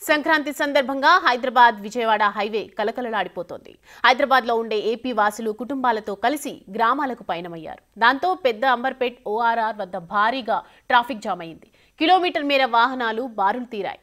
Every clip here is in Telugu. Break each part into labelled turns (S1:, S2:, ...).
S1: సంక్రాంతి సందర్భంగా హైదరాబాద్ విజయవాడ హైవే కలకలలాడిపోతోంది. హైదరాబాద్ లో ఉండే ఏపీ వాసులు కుటుంబాలతో కలిసి గ్రామాలకు పయనమయ్యారు. దాంతో పెద్ద అంబర్పేట్ ఓఆర్ఆర్ వద్ద భారీగా ట్రాఫిక్ జామ్ అయింది. కిలోమీటర్ మేర వాహనాలు బారులు తీరాయి.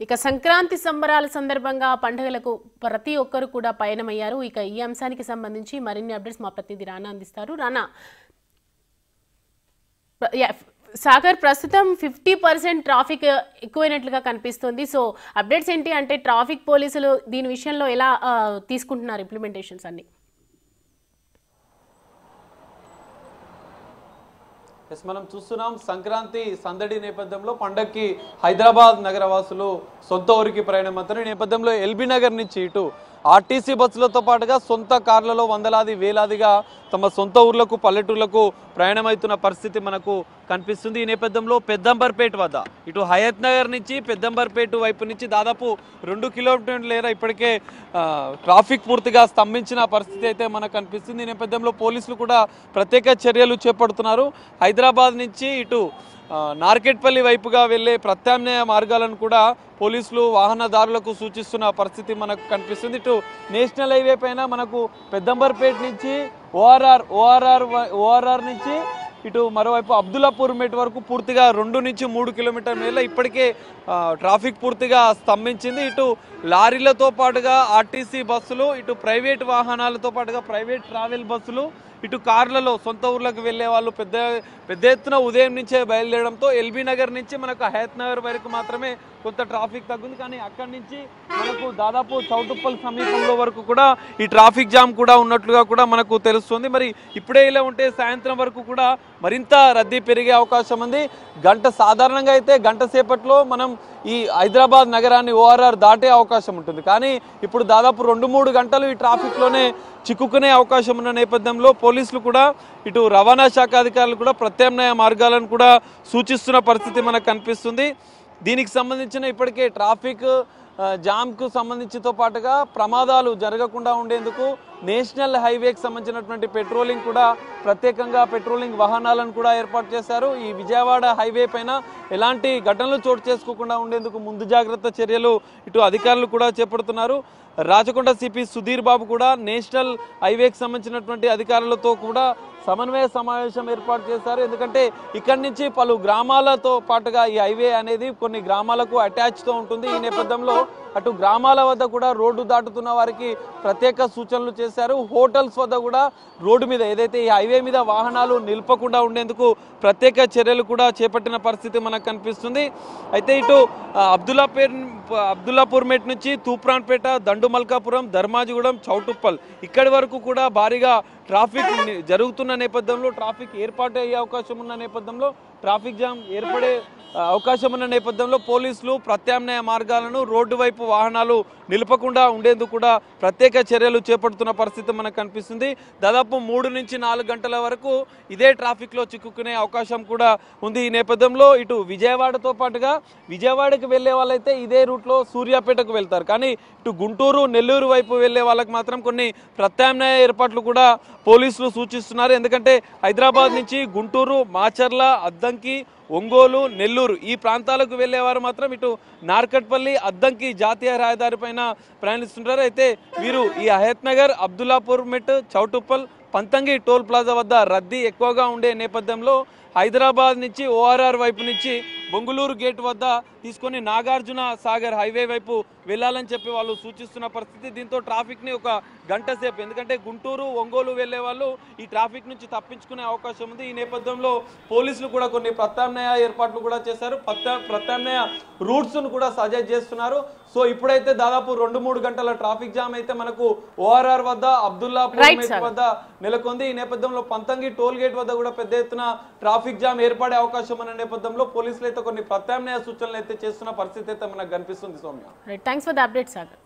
S1: ఇక సంక్రాంతి సంబరాల సందర్భంగా పండుగలకు ప్రతి ఒక్కరు కూడా పయనమయ్యారు. ఇక ఈ అంశానికి సంబంధించి మరిన్ని అప్డేట్స్ మా ప్రతినిధి రానా అందిస్తారు. రానా, సాగర్, ప్రస్తుతం 50% ట్రాఫిక్ ఎక్కువైనట్లుగా కనిపిస్తుంది. సో అప్డేట్స్ ఏంటి అంటే ట్రాఫిక్ పోలీసులు దీని విషయంలో ఎలా తీసుకుంటున్నారు ఇంప్లిమెంటేషన్స్ అన్ని?
S2: మనం చూస్తున్నాం సంక్రాంతి సందడి నేపథ్యంలో పండక్కి హైదరాబాద్ నగరవాసులు సొంత ఊరికి ప్రయాణమవుతారు. ఈ నేపథ్యంలో ఎల్బీ నగర్ నుంచి ఇటు ఆర్టీసీ బస్సులతో పాటుగా సొంత కార్లలో వందలాది వేలాదిగా తమ సొంత ఊర్లకు పల్లెటూర్లకు ప్రయాణమవుతున్న పరిస్థితి మనకు కనిపిస్తుంది. ఈ నేపథ్యంలో పెద్దంబర్పేట వద్ద ఇటు హయత్ నగర్ నుంచి పెద్దంబర్పేట వైపు నుంచి దాదాపు 2 కిలోమీటర్ల లేదా ఇప్పటికే ట్రాఫిక్ పూర్తిగా స్తంభించిన పరిస్థితి అయితే మనకు కనిపిస్తుంది. ఈ నేపథ్యంలో పోలీసులు కూడా ప్రత్యేక చర్యలు చేపడుతున్నారు. హైదరాబాద్ నుంచి ఇటు నార్కెట్పల్లి వైపుగా వెళ్లే ప్రత్యామ్నాయ మార్గాలను కూడా పోలీసులు వాహనదారులకు సూచిస్తున్న పరిస్థితి మనకు కనిపిస్తుంది. ఇటు నేషనల్ హైవే పైన మనకు పెద్దంబర్పేట నుంచి ఓఆర్ఆర్ నుంచి ఇటు మరోవైపు అబ్దుల్లాపూర్ మెట్ వరకు పూర్తిగా 2 నుంచి 3 కిలోమీటర్ల మేర ఇప్పటికే ట్రాఫిక్ పూర్తిగా స్తంభించింది. ఇటు లారీలతో పాటుగా ఆర్టీసీ బస్సులు, ఇటు ప్రైవేట్ వాహనాలతో పాటుగా ప్రైవేట్ ట్రావెల్ బస్సులు, ఇటు కార్లలో సొంత ఊర్లకు వెళ్లే వాళ్ళు పెద్ద ఎత్తున ఉదయం నుంచే బయలుదేరడంతో ఎల్బీ నగర్ నుంచి మనకు హయత్ నగర్ వరకు మాత్రమే కొంత ట్రాఫిక్ తగ్గుంది. కానీ అక్కడి నుంచి మనకు దాదాపు చౌటుప్పల్ సమీపంలో వరకు కూడా ఈ ట్రాఫిక్ జామ్ కూడా ఉన్నట్లుగా కూడా మనకు తెలుస్తుంది. మరి ఇప్పుడే ఇలా ఉంటే సాయంత్రం వరకు కూడా మరింత రద్దీ పెరిగే అవకాశం ఉంది. సాధారణంగా అయితే గంట సేపట్లో మనం ఈ హైదరాబాద్ నగరాన్ని ఓఆర్ఆర్ దాటే అవకాశం ఉంటుంది. కానీ ఇప్పుడు దాదాపు 2-3 గంటలు ఈ ట్రాఫిక్లోనే చిక్కుకునే అవకాశం ఉన్న నేపథ్యంలో పోలీసులు కూడా ఇటు రవాణా శాఖ అధికారులు కూడా ప్రత్యామ్నాయ మార్గాలను కూడా సూచిస్తున్న పరిస్థితి మనకు కనిపిస్తుంది. దీనికి సంబంధించిన ఇప్పటికే ట్రాఫిక్ జామ్కు సంబంధించితో పాటుగా ప్రమాదాలు జరగకుండా ఉండేందుకు నేషనల్ హైవేకి సంబంధించినటువంటి పెట్రోలింగ్ కూడా ప్రత్యేకంగా పెట్రోలింగ్ వాహనాలను కూడా ఏర్పాటు చేశారు. ఈ విజయవాడ హైవే పైన ఎలాంటి ఘటనలు చోటు చేసుకోకుండా ఉండేందుకు ముందు జాగ్రత్త చర్యలు ఇటు అధికారులు కూడా చేపడుతున్నారు. రాచకొండ సిపి సుధీర్ బాబు కూడా నేషనల్ హైవేకి సంబంధించినటువంటి అధికారులతో కూడా సమన్వయ సమావేశం ఏర్పాటు చేశారు. ఎందుకంటే ఇక్కడి నుంచి పలు గ్రామాలతో పాటుగా ఈ హైవే అనేది కొన్ని గ్రామాలకు అటాచ్తో ఉంటుంది. ఈ నేపథ్యంలో అటు గ్రామాల వద్ద కూడా రోడ్డు దాటుతున్న వారికి ప్రత్యేక సూచనలు చేశారు. హోటల్స్ వద్ద కూడా రోడ్డు మీద ఏదైతే ఈ హైవే మీద వాహనాలు నిలపకుండా ఉండేందుకు ప్రత్యేక చర్యలు కూడా చేపట్టిన పరిస్థితి మనకు కనిపిస్తుంది. అయితే ఇటు అబ్దుల్లాపూర్ మెట్ నుంచి తూప్రాన్పేట, దండుమల్కాపురం, ధర్మాజిగూడెం, చౌటుప్పల్ ఇక్కడి వరకు కూడా భారీగా ట్రాఫిక్ జరుగుతున్న నేపథ్యంలో ట్రాఫిక్ ఏర్పాటు అయ్యే అవకాశం ఉన్న నేపథ్యంలో ట్రాఫిక్ జామ్ ఏర్పడే అవకాశం ఉన్న నేపథ్యంలో పోలీసులు ప్రత్యామ్నాయ మార్గాలను రోడ్డు వైపు వాహనాలు నిలపకుండా ఉండేందుకు కూడా ప్రత్యేక చర్యలు చేపడుతున్న పరిస్థితి మనకు కనిపిస్తుంది. దాదాపు 3 నుంచి 4 గంటల వరకు ఇదే ట్రాఫిక్లో చిక్కుకునే అవకాశం కూడా ఉంది. ఈ నేపథ్యంలో ఇటు విజయవాడతో పాటుగా విజయవాడకి వెళ్లే వాళ్ళైతే ఇదే రూట్లో సూర్యాపేటకు వెళ్తారు. కానీ ఇటు గుంటూరు, నెల్లూరు వైపు వెళ్లే వాళ్ళకి మాత్రం కొన్ని ప్రత్యామ్నాయ ఏర్పాట్లు కూడా పోలీసులు సూచిస్తున్నారు. ఎందుకంటే హైదరాబాద్ నుంచి గుంటూరు, మాచర్ల, అద్దంకి, ఒంగోలు, నెల్లూరు ఈ ప్రాంతాలకు వెళ్లేవారు మాత్రం ఇటు నార్కట్పల్లి, అద్దంకి జాతీయ రహదారి పైన ప్రయాణిస్తుంటారు. అయితే వీరు ఈ హయత్ నగర్, అబ్దుల్లాపూర్ మెట్, చౌటుప్పల్, పంతంగి టోల్ ప్లాజా వద్ద రద్దీ ఎక్కువగా ఉండే నేపథ్యంలో హైదరాబాద్ నుంచి ఓఆర్ఆర్ వైపు నుంచి బొంగుళూరు గేట్ వద్ద తీసుకొని నాగార్జున సాగర్ హైవే వైపు వెళ్ళాలని చెప్పి వాళ్ళు సూచిస్తున్న పరిస్థితి. దీంతో ట్రాఫిక్ని ఒక గంట సేపు, ఎందుకంటే గుంటూరు, ఒంగోలు వెళ్లే వాళ్ళు ఈ ట్రాఫిక్ నుంచి తప్పించుకునే అవకాశం ఉంది. ఈ నేపథ్యంలో పోలీసులు కూడా కొన్ని ప్రత్యామ్నాయ ఏర్పాట్లు కూడా చేశారు. ప్రత్యామ్నాయ రూట్స్ను కూడా సజెస్ట్ చేస్తున్నారు. సో ఇప్పుడైతే దాదాపు 2-3 గంటల ట్రాఫిక్ జామ్ అయితే మనకు ఓఆర్ఆర్ వద్ద, అబ్దుల్లాపూర్ వద్ద నెలకొంది. ఈ నేపథ్యంలో పంతంగి టోల్ గేట్ వద్ద కూడా పెద్ద ఎత్తున ట్రాఫిక్ జామ్ ఏర్పడే అవకాశం ఉన్న నేపథ్యంలో పోలీసులు అయితే కొన్ని ప్రత్యామ్నాయ సూచనలు అయితే చేస్తున్న పరిస్థితి అయితే మనకు కనిపిస్తుంది. Soumya,
S1: thanks for the update Sagar.